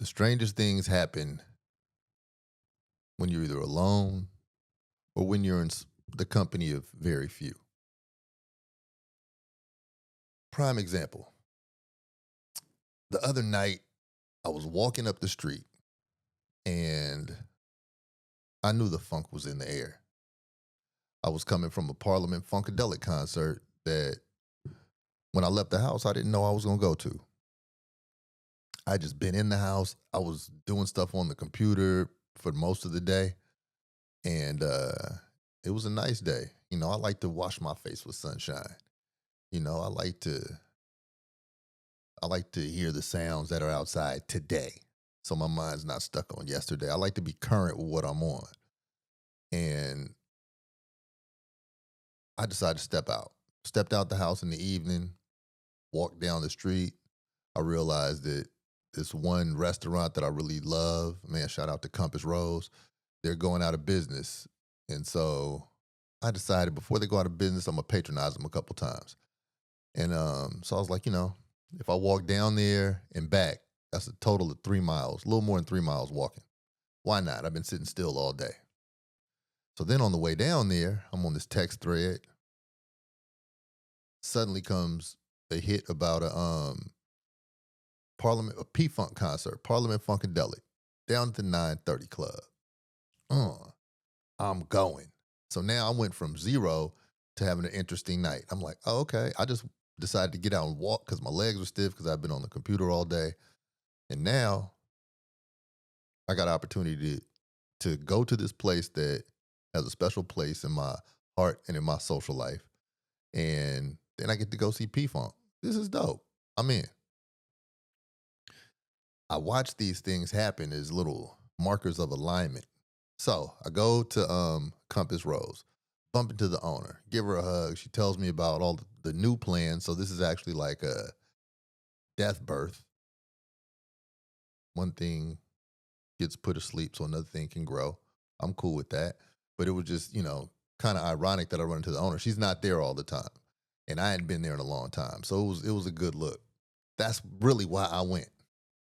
The strangest things happen when you're either alone or when you're in the company of very few. Prime example. The other night, I was walking up the street and I knew the funk was in the air. I was coming from a Parliament Funkadelic concert that when I left the house, I didn't know I was going to go to. I just been in the house. I was doing stuff on the computer for most of the day. And it was a nice day. I like to wash my face with sunshine. You know, I like to I like to hear the sounds that are outside today. So my mind's not stuck on yesterday. I like to be current with what I'm on. And I decided to step out. Stepped out the house in the evening, walked down the street. I realized that this one restaurant that I really love, man, shout out to Compass Rose, they're going out of business. And so I decided before they go out of business, I'm going to patronize them a couple times. And so I was like, if I walk down there and back, that's a total of 3 miles, a little more than 3 miles walking. Why not? I've been sitting still all day. So then on the way down there, I'm on this text thread. Suddenly comes a hit about a P-Funk concert, Parliament Funkadelic, down at the 930 Club. I'm going. So now I went from zero to having an interesting night. I'm like, oh, okay. I just decided to get out and walk because my legs were stiff because I've been on the computer all day. And now I got an opportunity to go to this place that has a special place in my heart and in my social life. And then I get to go see P-Funk. This is dope. I'm in. I watch these things happen as little markers of alignment. So I go to Compass Rose, bump into the owner, give her a hug. She tells me about all the new plans. So this is actually like a death birth. One thing gets put to sleep so another thing can grow. I'm cool with that. But it was just, kind of ironic that I run into the owner. She's not there all the time. And I hadn't been there in a long time. So it was a good look. That's really why I went.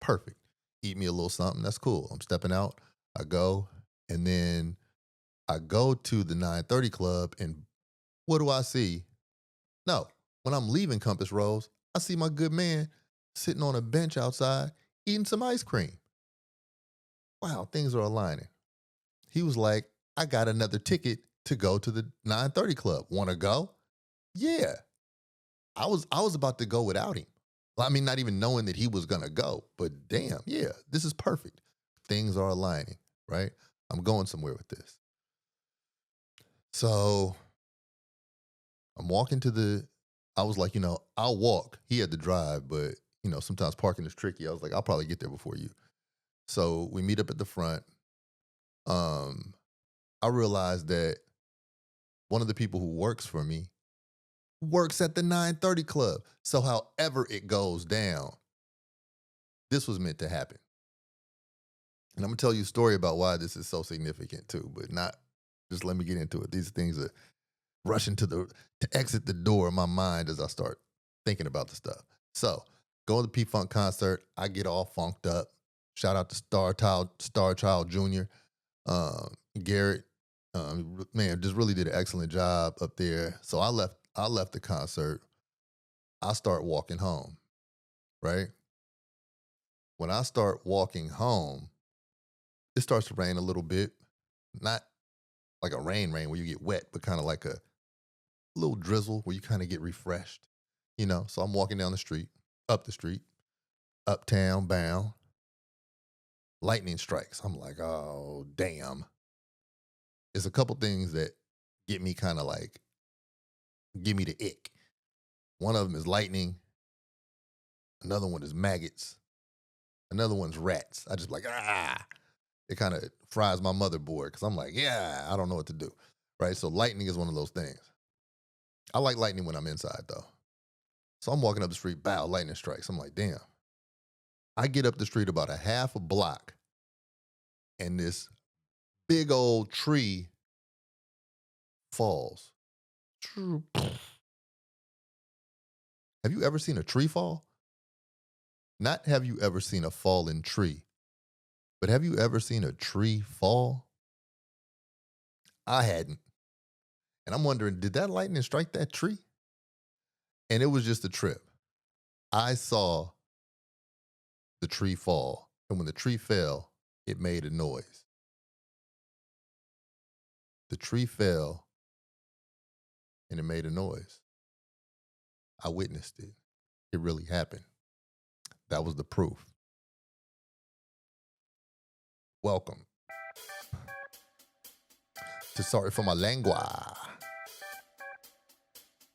Perfect. Eat me a little something. That's cool. I'm stepping out. I go. And then I go to the 930 Club. And what do I see? No. When I'm leaving Compass Rose, I see my good man sitting on a bench outside eating some ice cream. Wow, things are aligning. He was like, I got another ticket to go to the 930 Club. Want to go? Yeah. I was about to go without him. Well, I mean, not even knowing that he was gonna go, but damn, yeah, this is perfect. Things are aligning, right? I'm going somewhere with this. So I'm walking I was like, I'll walk. He had to drive, but sometimes parking is tricky. I was like, I'll probably get there before you. So we meet up at the front. Um, I realized that one of the people who works for me works at the 930 Club. So however it goes down, this was meant to happen. And I'm gonna tell you a story about why this is so significant too, but not just let me get into it. These things are rushing to exit the door in my mind as I start thinking about the stuff. So going to the P Funk concert, I get all funked up. Shout out to Star Child Jr. Garrett. Man, just really did an excellent job up there. So I left the concert. I start walking home, right? When I start walking home, it starts to rain a little bit. Not like a rain where you get wet, but kind of like a little drizzle where you kind of get refreshed. So I'm walking down the street, up the street, uptown bound. Lightning strikes. I'm like, oh, damn. It's a couple things that get me kind of like, give me the ick. One of them is lightning. Another one is maggots. Another one's rats. I just like, ah. It kind of fries my motherboard because I'm like, yeah, I don't know what to do. Right. So lightning is one of those things. I like lightning when I'm inside though. So I'm walking up the street, bow, lightning strikes. I'm like, damn. I get up the street about a half a block and this big old tree falls. Have you ever seen a tree fall? Not have you ever seen a fallen tree. But have you ever seen a tree fall? I hadn't. And I'm wondering, did that lightning strike that tree? And it was just a trip. I saw the tree fall. And when the tree fell, it made a noise. The tree fell and it made a noise. I witnessed it. It really happened. That was the proof. Welcome to Sorry for My Language.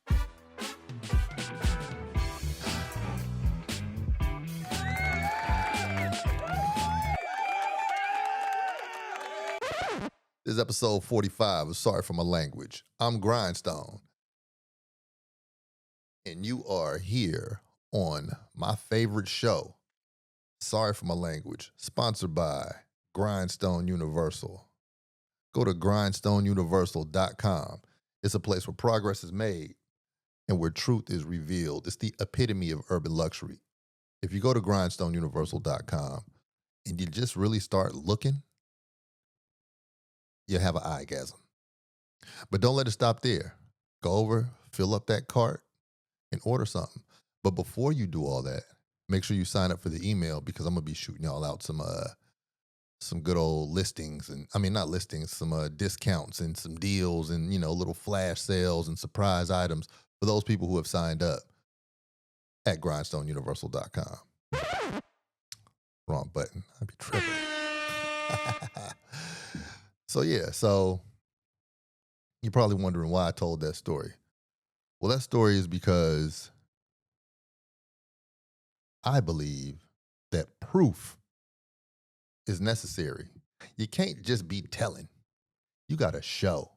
This is episode 45 of Sorry for My Language. I'm Grindstone. And you are here on my favorite show, Sorry for My Language, sponsored by Grindstone Universal. Go to grindstoneuniversal.com. It's a place where progress is made and where truth is revealed. It's the epitome of urban luxury. If you go to grindstoneuniversal.com and you just really start looking, you'll have an eyegasm. But don't let it stop there. Go over, fill up that cart, and order something. But before you do all that, make sure you sign up for the email because I'm going to be shooting y'all out some good old listings, and I mean, not listings, some discounts and some deals and, little flash sales and surprise items for those people who have signed up at grindstoneuniversal.com. Wrong button. I'd be tripping. So you're probably wondering why I told that story. Well, that story is because I believe that proof is necessary. You can't just be telling. You got to show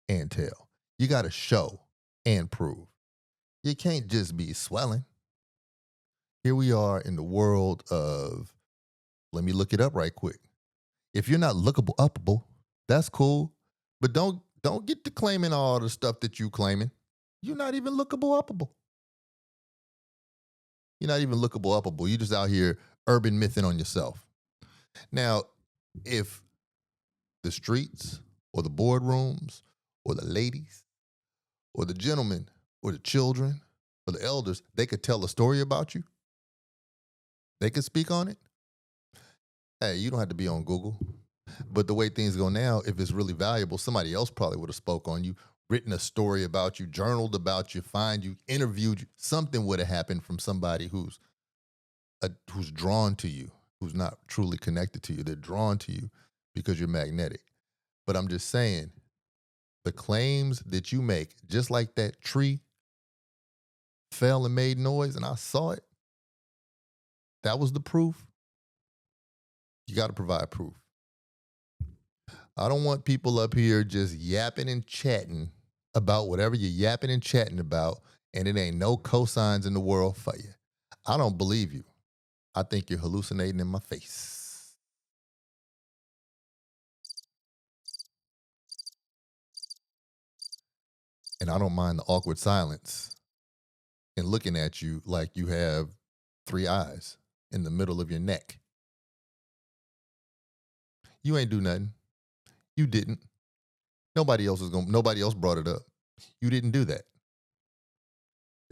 and tell. You got to show and prove. You can't just be swelling. Here we are in the world of, let me look it up right quick. If you're not lookable upable, that's cool. But don't get to claiming all the stuff that you claiming. You're not even lookable upable. You're not even lookable upable. You're just out here urban mything on yourself. Now, if the streets or the boardrooms or the ladies or the gentlemen or the children or the elders, they could tell a story about you, they could speak on it, hey, you don't have to be on Google. But the way things go now, if it's really valuable, somebody else probably would have spoke on you, written a story about you, journaled about you, find you, interviewed you. Something would have happened from somebody who's drawn to you, who's not truly connected to you. They're drawn to you because you're magnetic. But I'm just saying, the claims that you make, just like that tree fell and made noise and I saw it, that was the proof. You got to provide proof. I don't want people up here just yapping and chatting about whatever you're yapping and chatting about, and it ain't no cosigns in the world for you. I don't believe you. I think you're hallucinating in my face. And I don't mind the awkward silence and looking at you like you have 3 eyes in the middle of your neck. You ain't do nothing. You didn't. Nobody else brought it up. You didn't do that.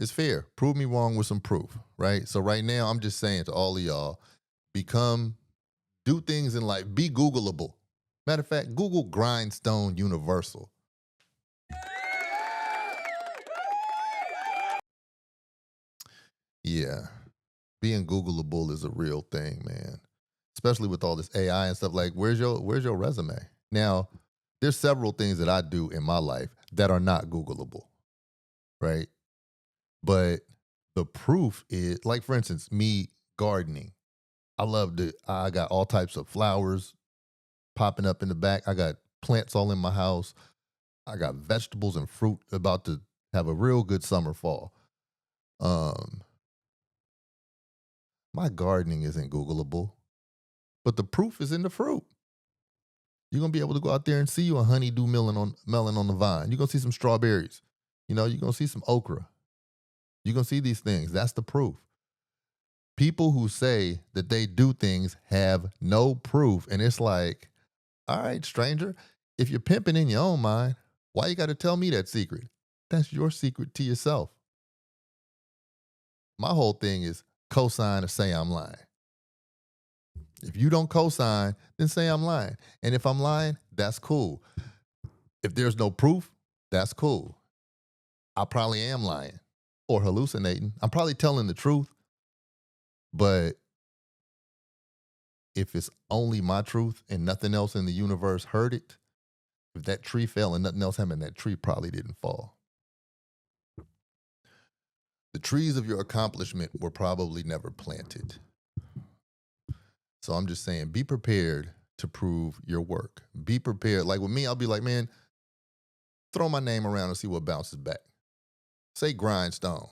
It's fair. Prove me wrong with some proof, right? So right now, I'm just saying to all of y'all, do things in life, be Googleable. Matter of fact, Google Grindstone Universal. Yeah, being Googleable is a real thing, man. Especially with all this AI and stuff. Like, where's your resume? Now, there's several things that I do in my life that are not Googleable, right? But the proof is, like, for instance, me gardening. I got all types of flowers popping up in the back. I got plants all in my house. I got vegetables and fruit about to have a real good summer fall. My gardening isn't Googleable, but the proof is in the fruit. You're going to be able to go out there and see you a honeydew melon on the vine. You're going to see some strawberries. You're going to see some okra. You're going to see these things. That's the proof. People who say that they do things have no proof. And it's like, all right, stranger, if you're pimping in your own mind, why you got to tell me that secret? That's your secret to yourself. My whole thing is cosign or say I'm lying. If you don't cosign, then say I'm lying. And if I'm lying, that's cool. If there's no proof, that's cool. I probably am lying or hallucinating. I'm probably telling the truth, but if it's only my truth and nothing else in the universe heard it, if that tree fell and nothing else happened, that tree probably didn't fall. The trees of your accomplishment were probably never planted. So I'm just saying, be prepared to prove your work. Be prepared. Like with me, I'll be like, man, throw my name around and see what bounces back. Say grindstone.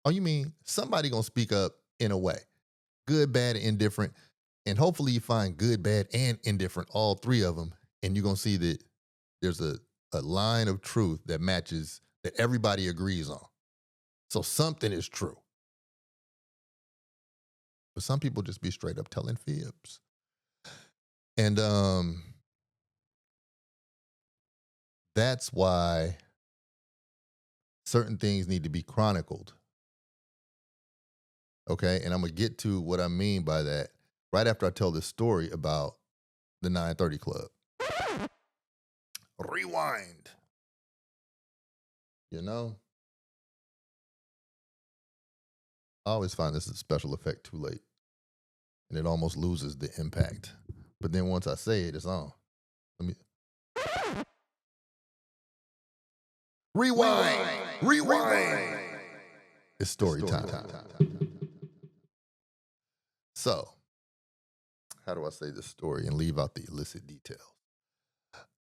Oh, you mean somebody gonna speak up in a way, good, bad, and indifferent. And hopefully you find good, bad, and indifferent, all three of them. And you're gonna see that there's a line of truth that matches, that everybody agrees on. So something is true. But some people just be straight up telling fibs. And that's why certain things need to be chronicled. Okay. And I'm going to get to what I mean by that right after I tell this story about the 930 Club. Rewind. You know, I always find this is a special effect too late. And it almost loses the impact. But then once I say it, it's on. Let me. Rewind. It's story time. So, how do I say this story and leave out the illicit details?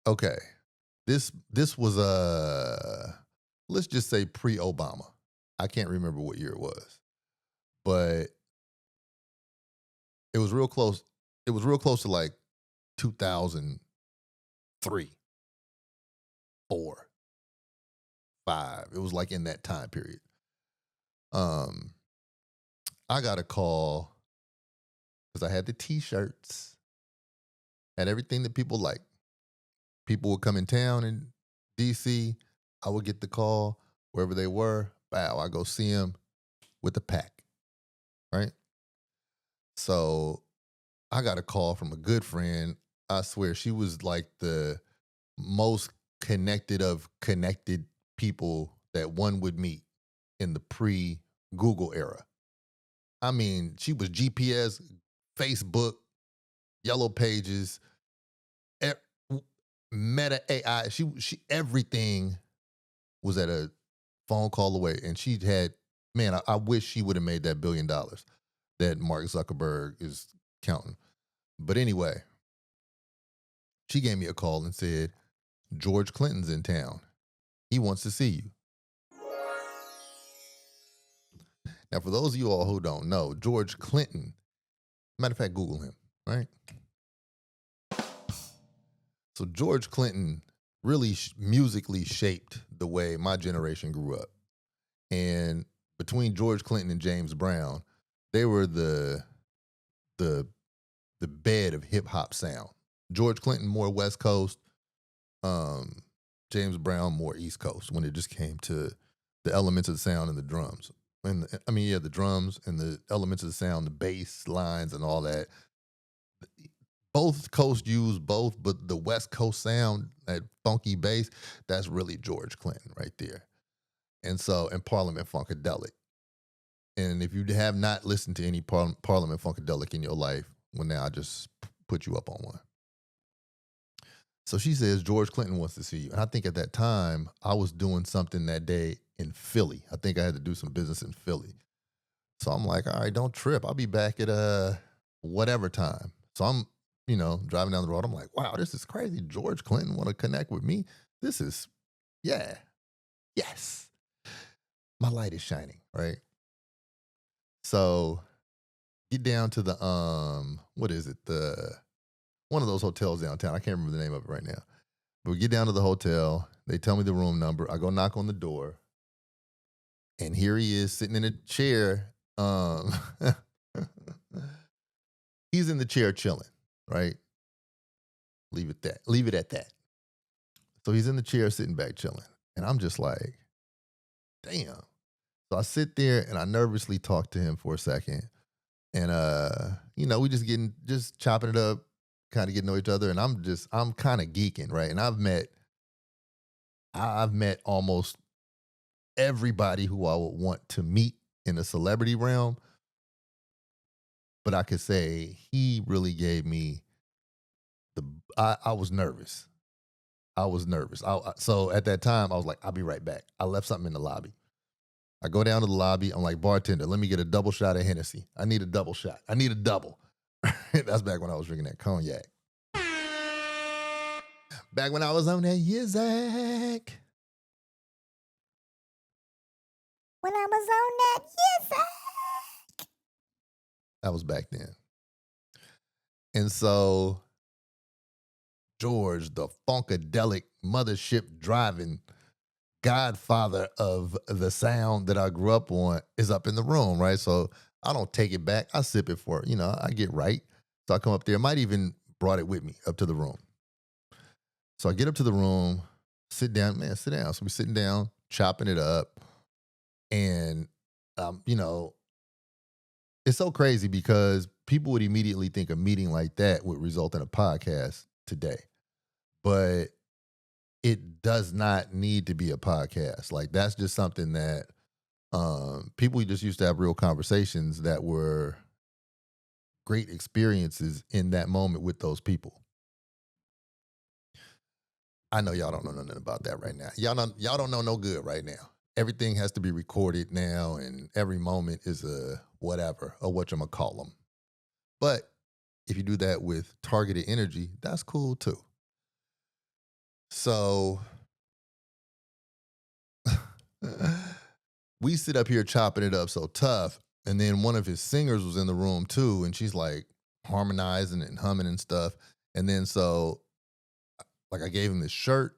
Okay, this was let's just say pre-Obama. I can't remember what year it was, but it was real close. It was real close to like 2003, 4, 5. It was like in that time period. I got a call because I had the T-shirts, had everything that people like. People would come in town in DC. I would get the call wherever they were. Bow, I go see them with the pack, right? So I got a call from a good friend. I swear she was like the most connected of connected people that one would meet in the pre-Google era. I mean, she was GPS, Facebook, Yellow Pages, Meta AI. She everything was at a phone call away, and she had, man, I wish she would have made that $1 billion that Mark Zuckerberg is counting. But anyway, she gave me a call and said, George Clinton's in town. He wants to see you. Now, for those of you all who don't know, George Clinton, matter of fact, Google him, right? So George Clinton really musically shaped the way my generation grew up. And between George Clinton and James Brown, they were the bed of hip hop sound. George Clinton more West Coast, James Brown more East Coast when it just came to the elements of the sound and the drums. And the drums and the elements of the sound, the bass lines and all that. Both coasts use both, but the West Coast sound, that funky bass, that's really George Clinton right there. And Parliament Funkadelic. And if you have not listened to any Parliament Funkadelic in your life, well, now I just put you up on one. So she says, George Clinton wants to see you. And I think at that time, I was doing something that day in Philly. I think I had to do some business in Philly. So I'm like, all right, don't trip. I'll be back at whatever time. So I'm, driving down the road. I'm like, wow, this is crazy. George Clinton want to connect with me. This is, yeah, yes. My light is shining, right? So get down to the, what is it? One of those hotels downtown. I can't remember the name of it right now. But we get down to the hotel. They tell me the room number. I go knock on the door. And here he is sitting in a chair Um, he's in the chair chilling, right? Leave it at that. So he's in the chair sitting back chilling. And I'm just like, damn. So I sit there and I nervously talk to him for a second. And we just chopping it up, kind of getting to know each other. And I'm kind of geeking, right? And I've met almost everybody who I would want to meet in the celebrity realm. But I could say he really gave me the I was nervous. I was nervous. So at that time, I was like, I'll be right back. I left something in the lobby. I go down to the lobby. I'm like, bartender, let me get a double shot of Hennessy. I need a double shot. I need a double. That's back when I was drinking that cognac. Back when I was on that Yizak. When I was on that, yes, That was back then. And so George, the funkadelic mothership driving godfather of the sound that I grew up on, is up in the room, right? So I don't take it back. I sip it for, I get right. So I come up there. Might even brought it with me up to the room. So I get up to the room, sit down, man, sit down. So we sitting down, chopping it up. And, it's so crazy because people would immediately think a meeting like that would result in a podcast today. But it does not need to be a podcast. Like, that's just something that people just used to have real conversations that were great experiences in that moment with those people. I know y'all don't know nothing about that right now. Y'all don't know no good right now. Everything has to be recorded now, and every moment is a whatever, or whatchamacallit them. But if you do that with targeted energy, that's cool too. So we sit up here chopping it up so tough, and then one of his singers was in the room too, and she's like harmonizing and humming and stuff. And then so like I gave him this shirt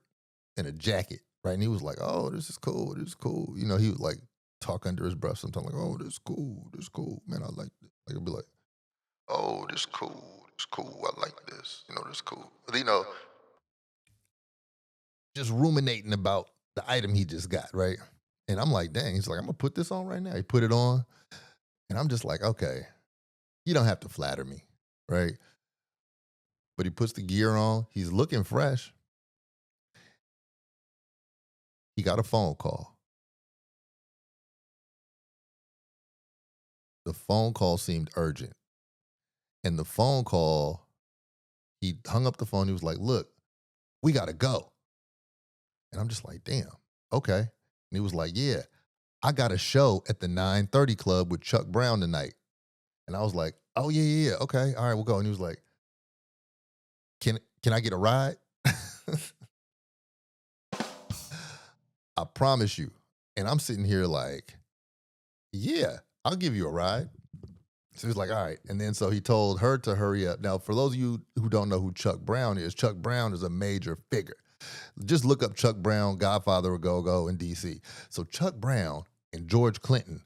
and a jacket, right? And he was like, "Oh, this is cool. This is cool." He would like talk under his breath sometimes, like, "Oh, this is cool. This is cool, man. I like this." Like he'd be like, "Oh, this is cool. This is cool. I like this. This is cool." Just ruminating about the item he just got, right? And I'm like, "Dang." He's like, "I'm gonna put this on right now." He put it on, and I'm just like, "Okay, you don't have to flatter me, right?" But he puts the gear on. He's looking fresh. He got a phone call. The phone call seemed urgent. And the phone call, he hung up the phone. He was like, "Look, we got to go." And I'm just like, "Damn, okay." And he was like, "Yeah, I got a show at the 9:30 Club with Chuck Brown tonight." And I was like, "Oh, yeah, yeah, yeah. Okay. All right, we'll go." And he was like, Can I get a ride?" I promise you. And I'm sitting here like, "Yeah, I'll give you a ride." So he's like, "All right." And then so he told her to hurry up. Now, for those of you who don't know who Chuck Brown is a major figure. Just look up Chuck Brown, Godfather of Go-Go in DC. So Chuck Brown and George Clinton,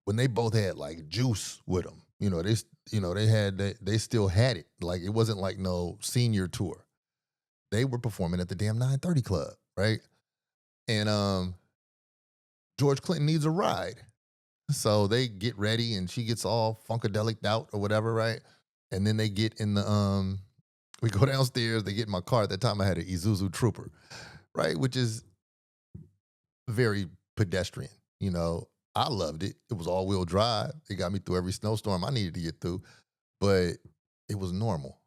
when they both had like juice with them, they still had it. Like, it wasn't like no senior tour. They were performing at the damn 9:30 Club, right? And George Clinton needs a ride. So they get ready and she gets all funkadelic out or whatever, right? And then they get in we go downstairs, they get in my car. At that time I had an Isuzu Trooper, right? Which is very pedestrian. I loved it. It was all-wheel drive. It got me through every snowstorm I needed to get through, but it was normal.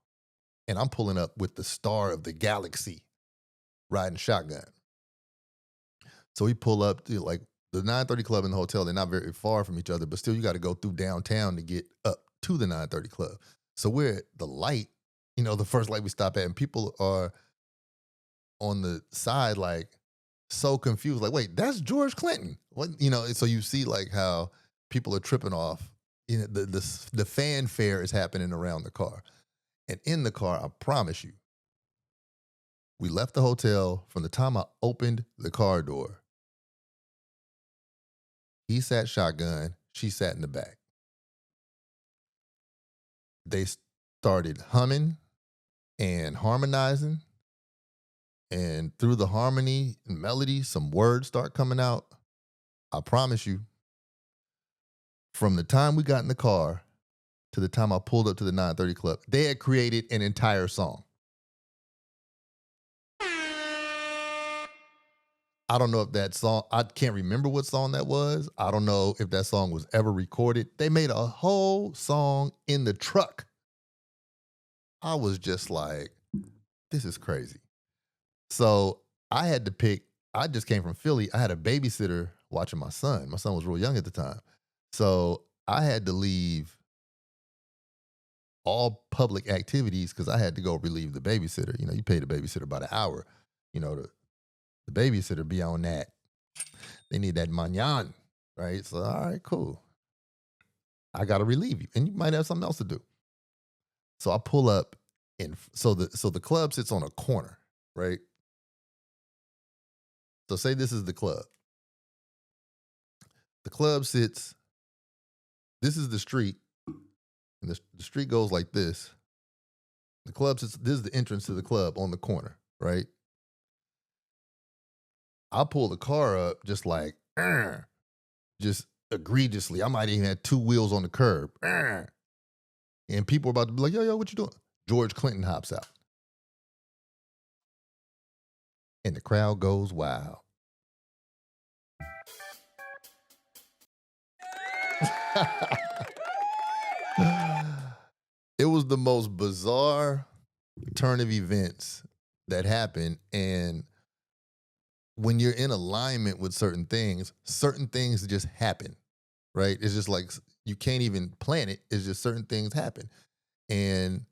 And I'm pulling up with the star of the galaxy riding shotgun. So we pull up to like the 9:30 Club and the hotel. They're not very far from each other, but still you got to go through downtown to get up to the 9:30 Club. So we're at the light, the first light we stop at, and people are on the side like so confused, like, "Wait, that's George Clinton." What, so you see like how people are tripping off. The fanfare is happening around the car. And in the car, I promise you, we left the hotel. From the time I opened the car door, he sat shotgun, she sat in the back. They started humming and harmonizing. And through the harmony and melody, some words start coming out. I promise you, from the time we got in the car to the time I pulled up to the 930 Club, they had created an entire song. I don't know if that song, I can't remember what song that was. I don't know if that song was ever recorded. They made a whole song in the truck. I was just like, this is crazy. So I had to pick, I just came from Philly. I had a babysitter watching my son. My son was real young at the time. So I had to leave all public activities because I had to go relieve the babysitter. You know, you pay the babysitter about an hour. You know, the babysitter be on that. They need that manyan, right? So, all right, cool. I got to relieve you, and you might have something else to do. So I pull up, and so the club sits on a corner, right? So say this is the club. The club sits. This is the street, and the street goes like this. The club sits. This is the entrance to the club on the corner, right? I pull the car up just like, just egregiously. I might even have two wheels on the curb. And people are about to be like, yo, what you doing? George Clinton hops out. And the crowd goes wild. It was the most bizarre turn of events that happened. And when you're in alignment with certain things just happen, right? It's just like you can't even plan it. It's just certain things happen. And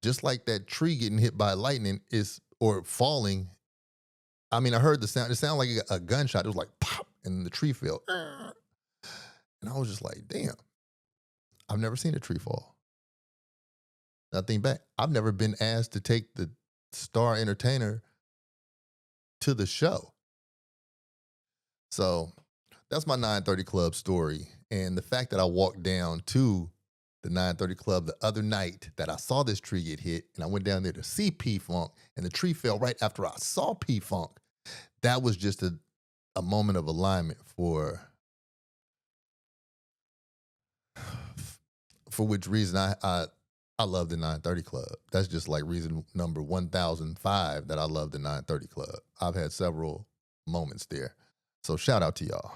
just like that tree getting hit by lightning or falling. I mean, I heard the sound. It sounded like a gunshot. It was like pop, and the tree fell. And I was just like, damn, I've never seen a tree fall. And I think back, I've never been asked to take the star entertainer to the show. So that's my 930 Club story. And the fact that I walked down to the 930 Club the other night that I saw this tree get hit, and I went down there to see P-Funk, and the tree fell right after I saw P-Funk. That was just a moment of alignment for which reason I love the 930 Club. That's just like reason number 1005 that I love the 930 Club. I've had several moments there. So shout out to y'all.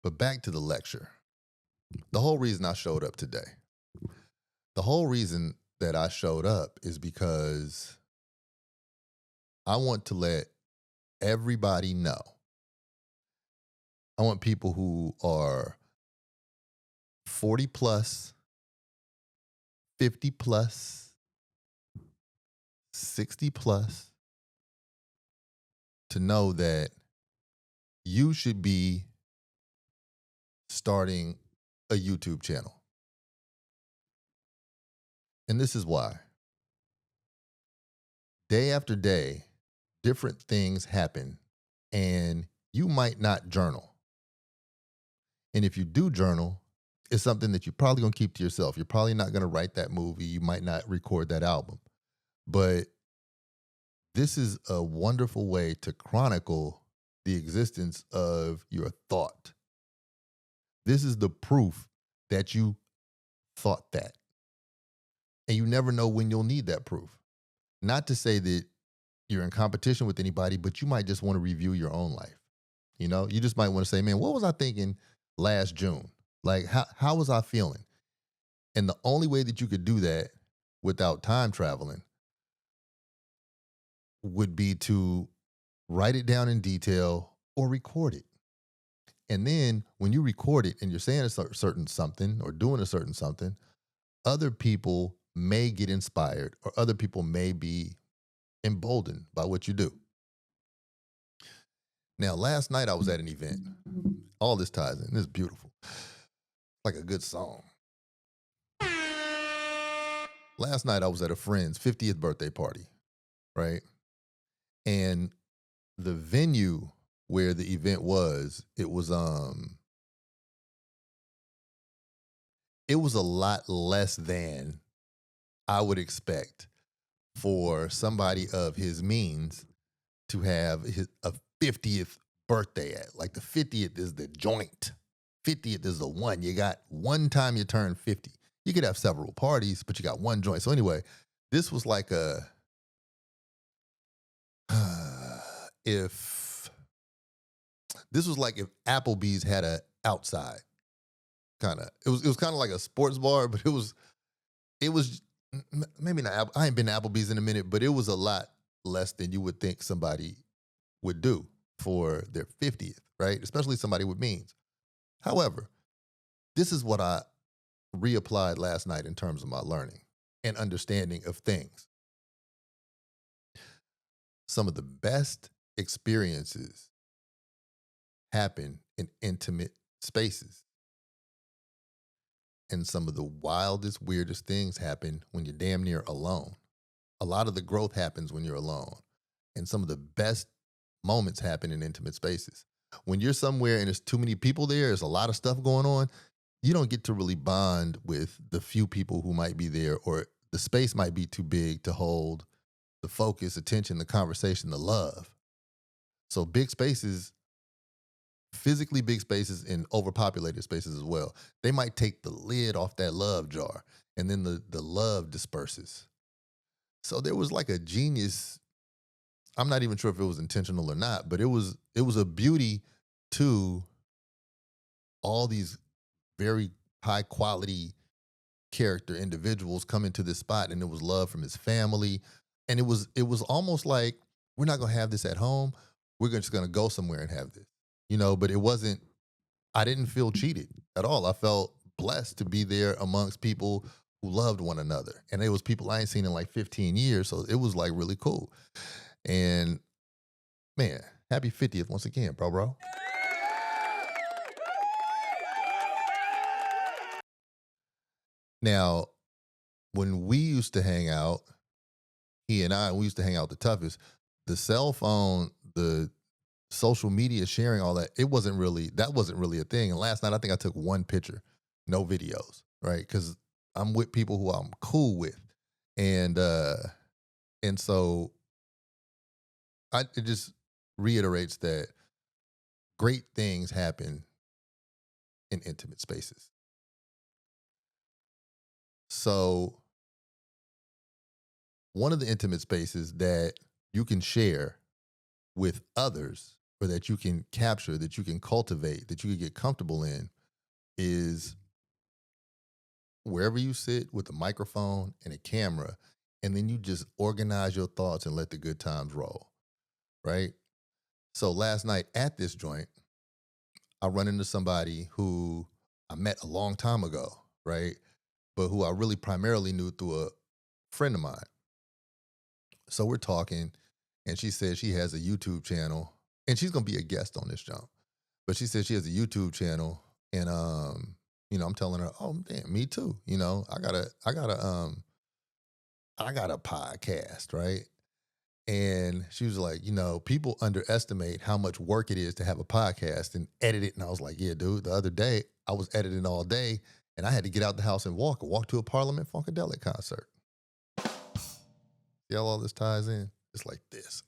But back to the lecture. The whole reason I showed up today. The whole reason that I showed up is because I want to let everybody know. I want people who are 40 plus, 50 plus, 60 plus to know that you should be starting a YouTube channel. And this is why. Day after day, different things happen, and you might not journal. And if you do journal, it's something that you're probably going to keep to yourself. You're probably not going to write that movie. You might not record that album. But this is a wonderful way to chronicle the existence of your thought. This is the proof that you thought that. And you never know when you'll need that proof. Not to say that you're in competition with anybody, but you might just want to review your own life. You know, you just might want to say, man, what was I thinking last June? Like, how was I feeling? And the only way that you could do that without time traveling would be to write it down in detail or record it. And then when you record it and you're saying a certain something or doing a certain something, other people may get inspired or other people may be emboldened by what you do. Now, last night I was at an event. All this ties in. This is beautiful. Like a good song. Last night I was at a friend's 50th birthday party, right? And the venue where the event was, it was a lot less than I would expect for somebody of his means to have a 50th birthday at. Like the 50th is the joint. 50th is the one. You got one time you turn 50. You could have several parties, but you got one joint. So anyway, this was like a if this was like if Applebee's had a outside kind of. It was kind of like a sports bar, but it was maybe not. I ain't been to Applebee's in a minute, but it was a lot less than you would think somebody would do for their 50th, right? Especially somebody with means. However, this is what I reapplied last night in terms of my learning and understanding of things. Some of the best experiences happen in intimate spaces. And some of the wildest, weirdest things happen when you're damn near alone. A lot of the growth happens when you're alone. And some of the best moments happen in intimate spaces. When you're somewhere and there's too many people there, there's a lot of stuff going on, you don't get to really bond with the few people who might be there, or the space might be too big to hold the focus, attention, the conversation, the love. So big spaces, physically big spaces and overpopulated spaces as well, they might take the lid off that love jar and then the love disperses. So there was like a genius. I'm not even sure if it was intentional or not, but it was a beauty to all these very high quality character individuals come into this spot, and it was love from his family. And it was almost like, we're not gonna have this at home. We're just gonna go somewhere and have this. But it wasn't, I didn't feel cheated at all. I felt blessed to be there amongst people who loved one another. And it was people I ain't seen in like 15 years. So it was like really cool. And man, happy 50th once again, bro. Now, when we used to hang out, he and I, we used to hang out the toughest. The cell phone, the social media sharing, all that, that wasn't really a thing. And last night, I think I took one picture, no videos, right? Because I'm with people who I'm cool with. And, uh, and so it just reiterates that great things happen in intimate spaces. So one of the intimate spaces that you can share with others, or that you can capture, that you can cultivate, that you can get comfortable in, is wherever you sit with a microphone and a camera, and then you just organize your thoughts and let the good times roll, right? So last night at this joint, I run into somebody who I met a long time ago, right? But who I really primarily knew through a friend of mine. So we're talking, and she says she has a YouTube channel, and she's gonna be a guest on this jump. But she said she has a YouTube channel, and I'm telling her, oh damn, me too. I got a podcast, right? And she was like, people underestimate how much work it is to have a podcast and edit it. And I was like, yeah, dude, the other day I was editing all day, and I had to get out the house and walk to a Parliament Funkadelic concert. See how all this ties in? It's like this.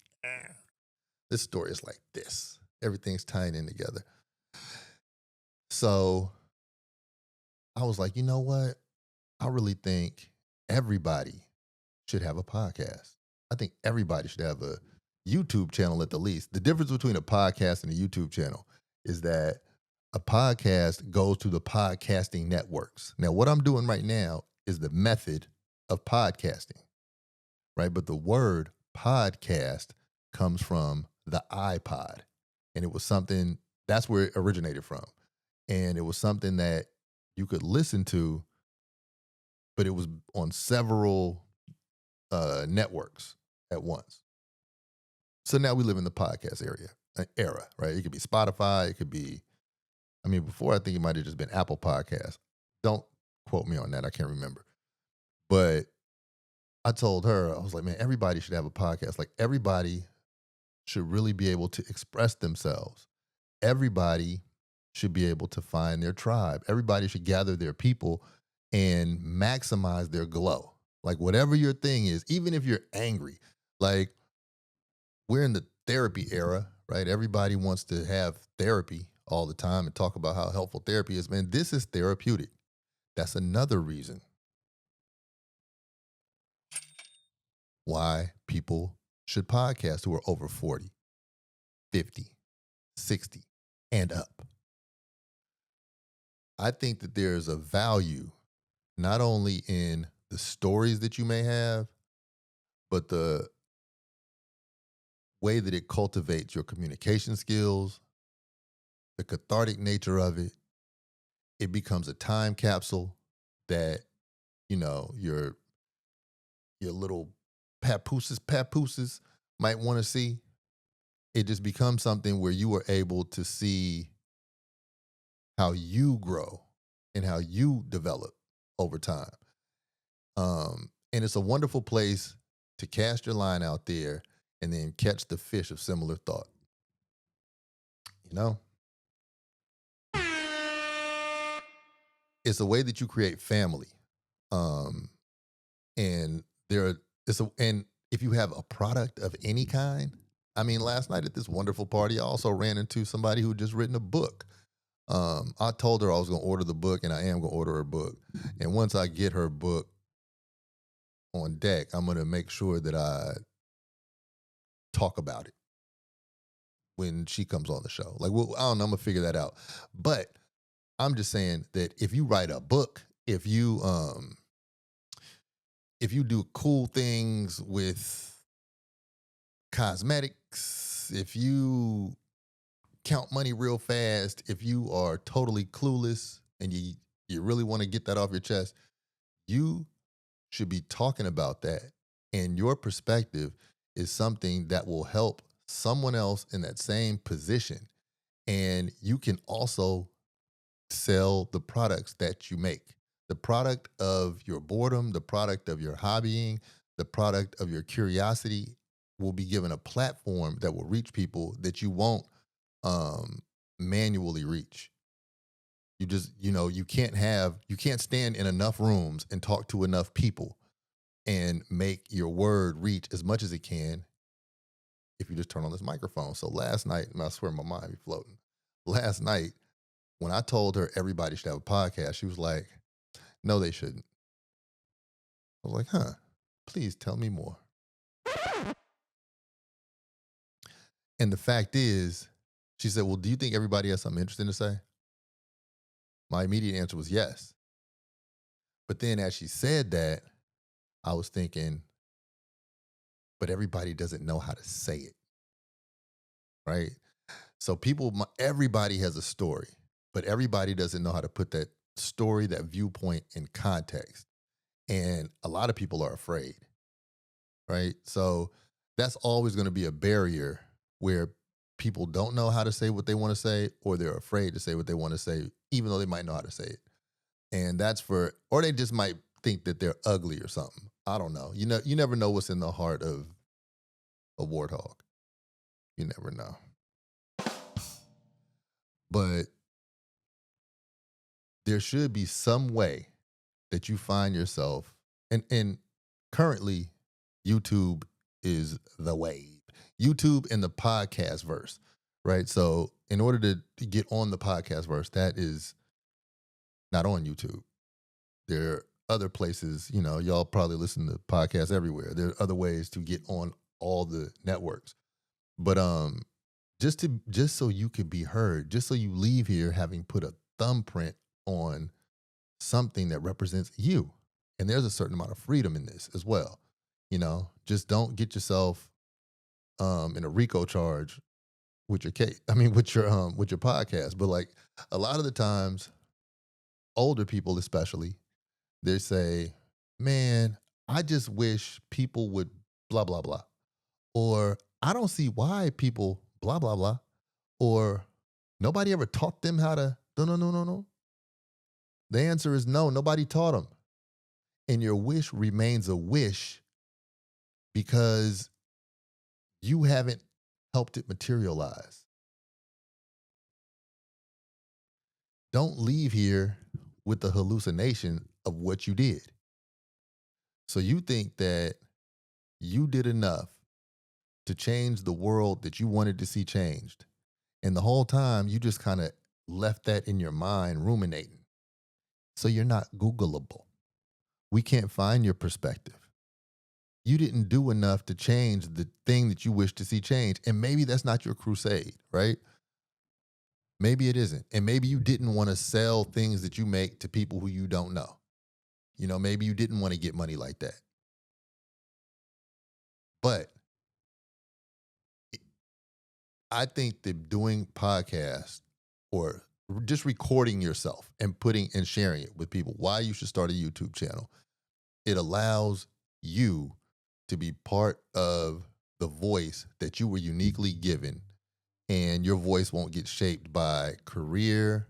This story is like this. Everything's tying in together. So I was like, you know what? I really think everybody should have a podcast. I think everybody should have a YouTube channel at the least. The difference between a podcast and a YouTube channel is that a podcast goes to the podcasting networks. Now, what I'm doing right now is the method of podcasting, right? But the word podcast comes from the iPod. And it was something, that's where it originated from. And it was something that you could listen to, but it was on several networks at once. So now we live in the podcast era, right? It could be Spotify. It could be, before I think it might have just been Apple Podcasts. Don't quote me on that. I can't remember. But I told her, I was like, man, everybody should have a podcast. Like everybody should really be able to express themselves. Everybody should be able to find their tribe. Everybody should gather their people and maximize their glow. Like whatever your thing is, even if you're angry, like we're in the therapy era, right? Everybody wants to have therapy all the time and talk about how helpful therapy is. Man, this is therapeutic. That's another reason why people should podcast who are over 40, 50, 60, and up. I think that there's a value not only in the stories that you may have, but the way that it cultivates your communication skills, the cathartic nature of it. It becomes a time capsule that, your little papooses might want to see. It just becomes something where you are able to see how you grow and how you develop over time. And it's a wonderful place to cast your line out there and then catch the fish of similar thought. You know, it's a way that you create family. Um, and there are, and if you have a product of any kind, I mean, last night at this wonderful party, I also ran into somebody who just written a book. I told her I was going to order the book, and I am going to order her book. And once I get her book on deck, I'm going to make sure that I talk about it when she comes on the show. Like, well, I don't know, I'm going to figure that out. But I'm just saying that if you write a book, if you do cool things with cosmetics, if you count money real fast, if you are totally clueless and you really want to get that off your chest, you should be talking about that. And your perspective is something that will help someone else in that same position. And you can also sell the products that you make. The product of your boredom, the product of your hobbying, the product of your curiosity will be given a platform that will reach people that you won't um, manually reach. You just, you can't stand in enough rooms and talk to enough people and make your word reach as much as it can if you just turn on this microphone. So last night, and I swear my mind be floating. Last night, when I told her everybody should have a podcast, she was like, no, they shouldn't. I was like, huh, please tell me more. And the fact is, she said, well, do you think everybody has something interesting to say? My immediate answer was yes. But then as she said that, I was thinking, but everybody doesn't know how to say it, right? So everybody has a story, but everybody doesn't know how to put that story, that viewpoint in context. And a lot of people are afraid, right? So that's always going to be a barrier where people don't know how to say what they want to say, or they're afraid to say what they want to say, even though they might know how to say it. And or they just might think that they're ugly or something. I don't know. You never know what's in the heart of a warthog. You never know. But there should be some way that you find yourself, and currently YouTube is the wave. YouTube and the podcast verse, right? So in order to get on the podcast verse, that is not on YouTube. There are other places, y'all probably listen to podcasts everywhere. There are other ways to get on all the networks. But just so you could be heard, just so you leave here having put a thumbprint on something that represents you. And there's a certain amount of freedom in this as well. Just don't get yourself in a RICO charge with your case. I mean, with your podcast. But like a lot of the times, older people especially, they say, "Man, I just wish people would blah blah blah," or "I don't see why people blah blah blah," or "Nobody ever taught them how to." No. The answer is no. Nobody taught them, and your wish remains a wish because you haven't helped it materialize. Don't leave here with the hallucination of what you did. So you think that you did enough to change the world that you wanted to see changed. And the whole time you just kind of left that in your mind ruminating. So you're not Googleable. We can't find your perspective. You didn't do enough to change the thing that you wish to see change. And maybe that's not your crusade, right? Maybe it isn't. And maybe you didn't want to sell things that you make to people who you don't know. Maybe you didn't want to get money like that. But I think that doing podcasts or just recording yourself and putting and sharing it with people, why you should start a YouTube channel. It allows you to be part of the voice that you were uniquely given, and your voice won't get shaped by career,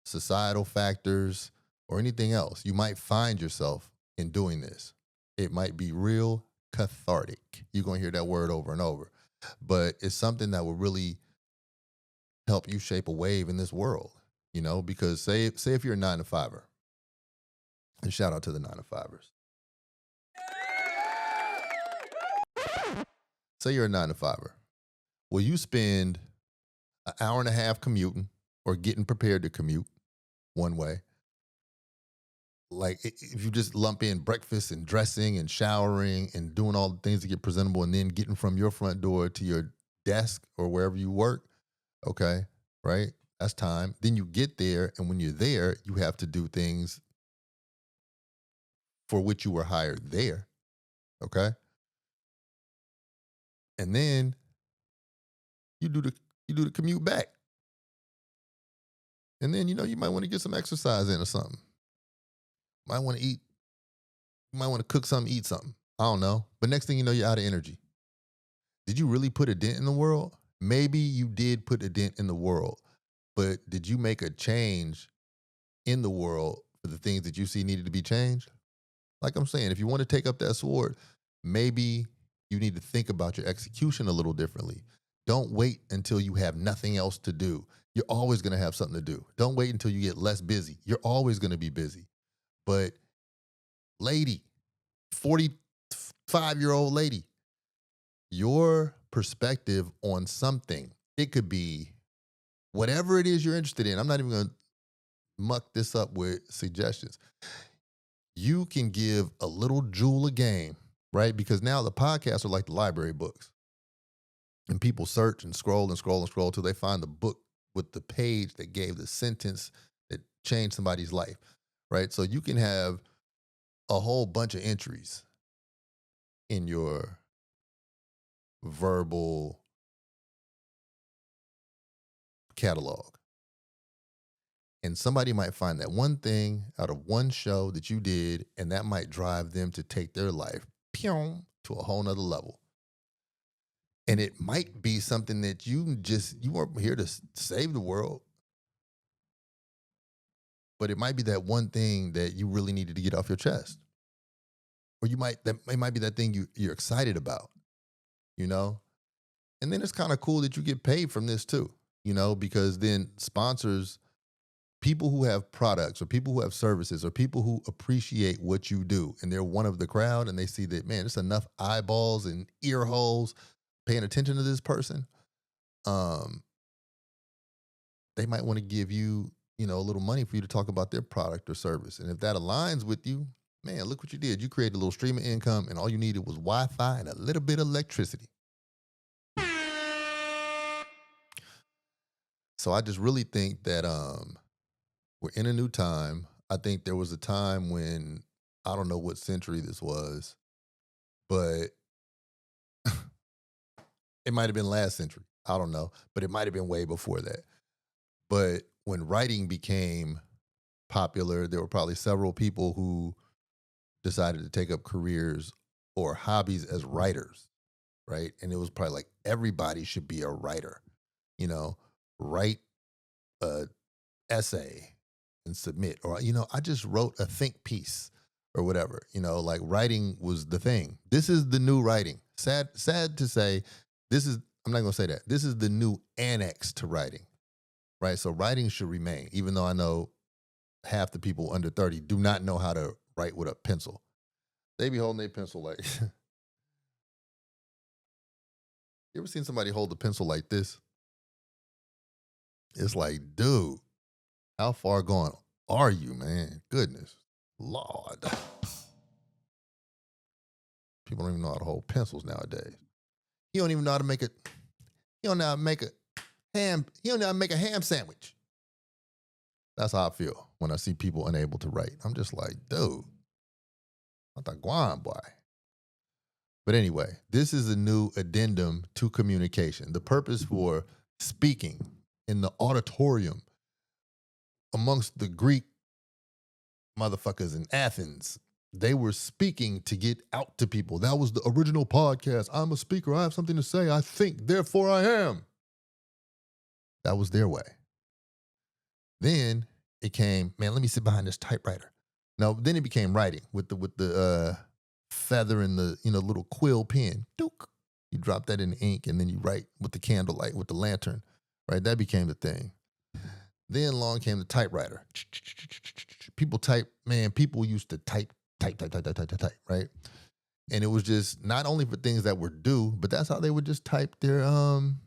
societal factors, or anything else. You might find yourself in doing this. It might be real cathartic. You're going to hear that word over and over, but it's something that will really help you shape a wave in this world, because say if you're a 9-to-5er, and shout out to the 9-to-5ers. Say you're a 9-to-5er. Well, you spend an hour and a half commuting or getting prepared to commute one way. Like if you just lump in breakfast and dressing and showering and doing all the things to get presentable and then getting from your front door to your desk or wherever you work, okay, right? That's time. Then you get there, and when you're there, you have to do things for which you were hired there, okay? And then you do the commute back. And then, you might want to get some exercise in or something. Might want to eat. You might want to cook something, eat something. I don't know. But next thing you know, you're out of energy. Did you really put a dent in the world? Maybe you did put a dent in the world, but did you make a change in the world for the things that you see needed to be changed? Like I'm saying, if you want to take up that sword, maybe you need to think about your execution a little differently. Don't wait until you have nothing else to do. You're always going to have something to do. Don't wait until you get less busy. You're always going to be busy. But lady, 45-year-old lady, your perspective on something, it could be whatever it is you're interested in. I'm not even going to muck this up with suggestions. You can give a little jewel a game, right? Because now the podcasts are like the library books. And people search and scroll and scroll and scroll till they find the book with the page that gave the sentence that changed somebody's life, right? So you can have a whole bunch of entries in your verbal catalog. And somebody might find that one thing out of one show that you did, and that might drive them to take their life to a whole nother level. And it might be something that you weren't here to save the world, but it might be that one thing that you really needed to get off your chest. Or it might be that thing you're excited about, And then it's kind of cool that you get paid from this too, because then sponsors, people who have products or people who have services or people who appreciate what you do, and they're one of the crowd, and they see that, man, there's enough eyeballs and ear holes paying attention to this person. They might want to give you, a little money for you to talk about their product or service. And if that aligns with you, man, look what you did. You created a little stream of income, and all you needed was Wi-Fi and a little bit of electricity. So I just really think that we're in a new time. I think there was a time when, I don't know what century this was, but it might have been last century. I don't know, but it might have been way before that. But when writing became popular, there were probably several people who decided to take up careers or hobbies as writers, right? And it was probably like, everybody should be a writer, write a essay and submit, or I just wrote a think piece or whatever, like writing was the thing. This is the new writing. Sad to say, this is, I'm not going to say that. This is the new annex to writing, right? So writing should remain, even though I know half the people under 30 do not know how to write with a pencil. They be holding their pencil like, you ever seen somebody hold a pencil like this? It's like, dude, how far gone are you, man? Goodness, Lord. People don't even know how to hold pencils nowadays. He don't even know how to make a. He don't know how to make a ham. He don't know how to make a ham sandwich. That's how I feel when I see people unable to write. I'm just like, dude, I thought guan boy. But anyway, this is a new addendum to communication. The purpose for speaking in the auditorium amongst the Greek motherfuckers in Athens, they were speaking to get out to people. That was the original podcast. I'm a speaker. I have something to say. I think, therefore I am. That was their way. Then it came, man, let me sit behind this typewriter. No, then it became writing with the feather and the little quill pen. Dook. You drop that in the ink and then you write with the candlelight, with the lantern, right? That became the thing. Then along came the typewriter. People people used to type, right? And it was just not only for things that were due, but that's how they would just type their own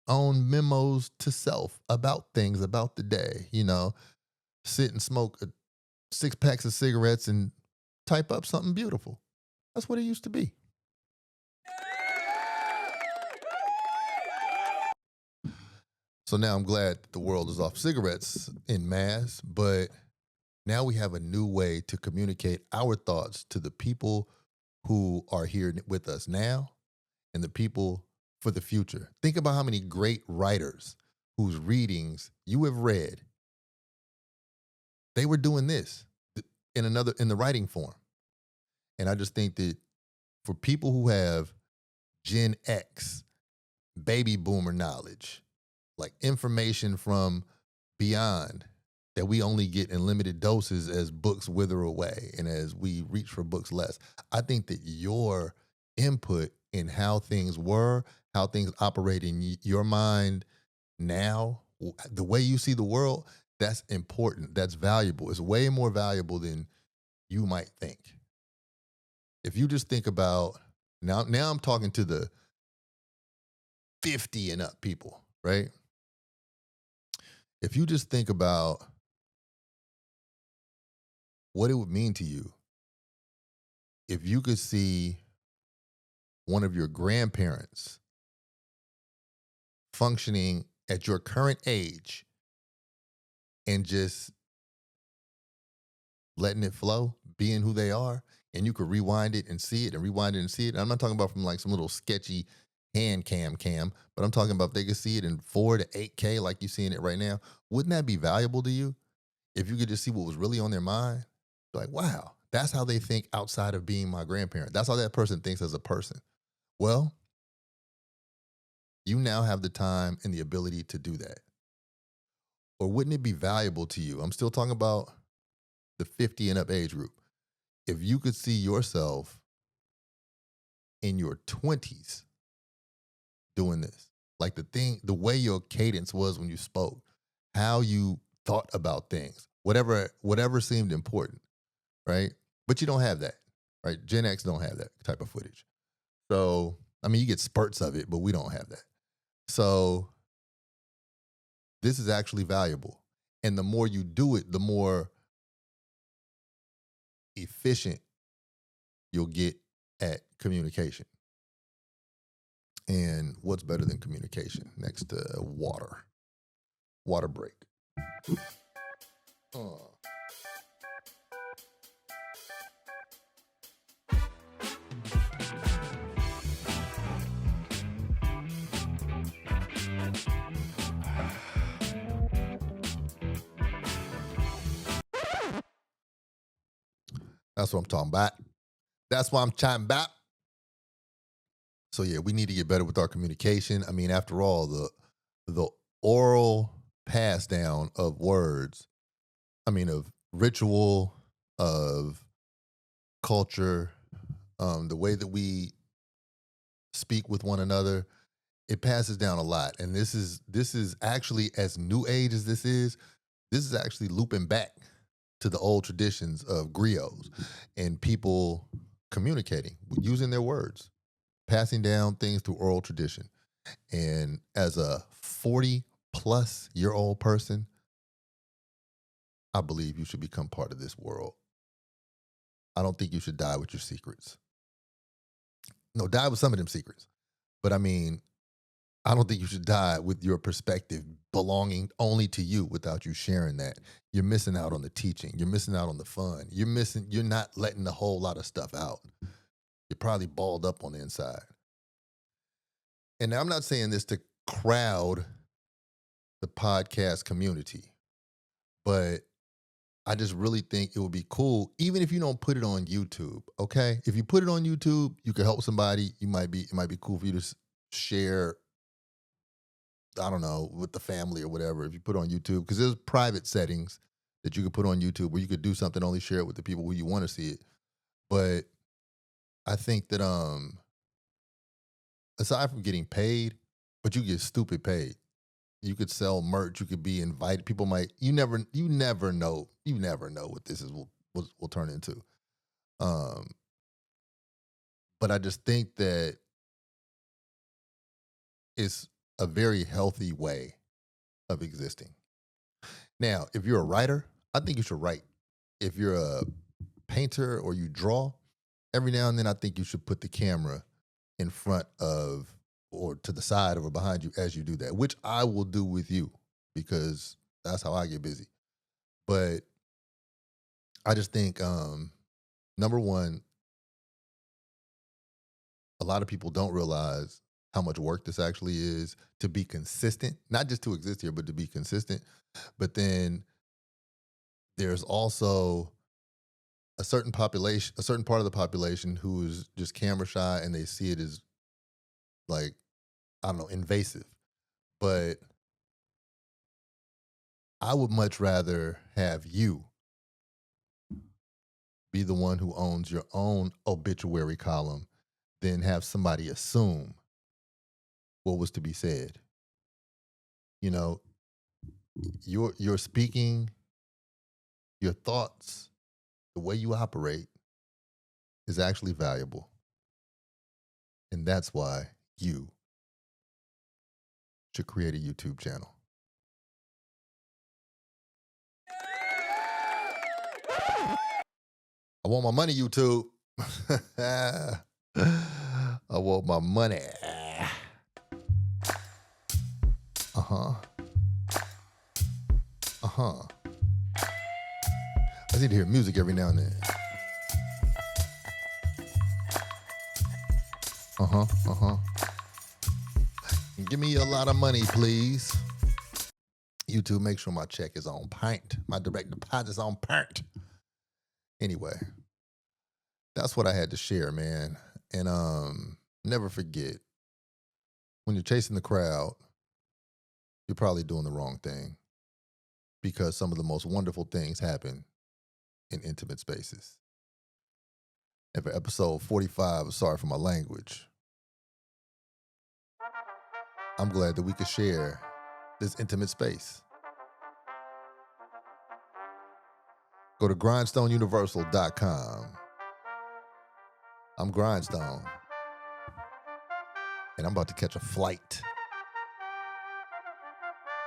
memos to self about things, about the day, sit and smoke 6 packs of cigarettes and type up something beautiful. That's what it used to be. So now I'm glad that the world is off cigarettes en masse, but now we have a new way to communicate our thoughts to the people who are here with us now and the people for the future. Think about how many great writers whose readings you have read, they were doing this in the writing form. And I just think that for people who have Gen X, baby boomer knowledge, like information from beyond that we only get in limited doses as books wither away and as we reach for books less. I think that your input in how things were, how things operate in your mind now, the way you see the world, that's important. That's valuable. It's way more valuable than you might think. If you just think about, now I'm talking to the 50 and up people, right? If you just think about what it would mean to you if you could see one of your grandparents functioning at your current age and just letting it flow, being who they are, and you could rewind it and see it and rewind it and see it. And I'm not talking about from like some little sketchy hand cam, but I'm talking about if they could see it in 4 to 8K like you're seeing it right now. Wouldn't that be valuable to you if you could just see what was really on their mind? Like, wow, that's how they think outside of being my grandparent. That's how that person thinks as a person. Well, you now have the time and the ability to do that. Or wouldn't it be valuable to you? I'm still talking about the 50 and up age group. If you could see yourself in your 20s doing this, like the way your cadence was when you spoke, how you thought about things, whatever seemed important, right? But you don't have that, right? Gen X don't have that type of footage. So, I mean, you get spurts of it, but we don't have that. So this is actually valuable. And the more you do it, the more efficient you'll get at communication. And what's better than communication next to water? Water break. That's what I'm talking about. That's what I'm chatting about. So yeah, we need to get better with our communication. I mean, after all, the oral pass down of words, of ritual, of culture, the way that we speak with one another, it passes down a lot. And this is actually, as new age as this is actually looping back to the old traditions of griots and people communicating using their words, passing down things through oral tradition. And as a 40-plus-year-old person, I believe you should become part of this world. I don't think you should die with your secrets. No, die with some of them secrets. But I mean, I don't think you should die with your perspective belonging only to you without you sharing that. You're missing out on the teaching. You're missing out on the fun. You're not letting a whole lot of stuff out. You're probably balled up on the inside. And I'm not saying this to crowd the podcast community, but I just really think it would be cool, even if you don't put it on YouTube. Okay, if you put it on YouTube, you can help somebody. It might be cool for you to share. I don't know, with the family or whatever. If you put it on YouTube, because there's private settings that you could put on YouTube where you could do something, only share it with the people who you want to see it. But I think that aside from getting paid, but you get stupid paid. You could sell merch. You could be invited. People might. You never know. You never know what this will turn into. Um, but I just think that it's a very healthy way of existing. Now, if you're a writer, I think you should write. If you're a painter or you draw, every now and then I think you should put the camera in front of or to the side or behind you as you do that, which I will do with you because that's how I get busy. But I just think, number one, a lot of people don't realize how much work this actually is to be consistent, not just to exist here, but to be consistent. But then there's also a certain population, a certain part of the population who is just camera shy and they see it as like, I don't know, invasive. But I would much rather have you be the one who owns your own obituary column than have somebody assume what was to be said. You know, your speaking, your thoughts, the way you operate is actually valuable. And that's why you should create a YouTube channel. I want my money, YouTube. I want my money. Uh-huh. Uh-huh. I need to hear music every now and then. Uh-huh. Uh-huh. Give me a lot of money, please. YouTube, make sure my check is on point. My direct deposit's on point. Anyway, that's what I had to share, man. And never forget, when you're chasing the crowd, you're probably doing the wrong thing because some of the most wonderful things happen in intimate spaces. And for episode 45, sorry for my language, I'm glad that we could share this intimate space. Go to grindstoneuniversal.com. I'm Grindstone, and I'm about to catch a flight.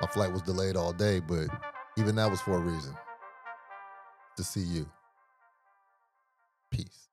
My flight was delayed all day, but even that was for a reason. To see you. Peace.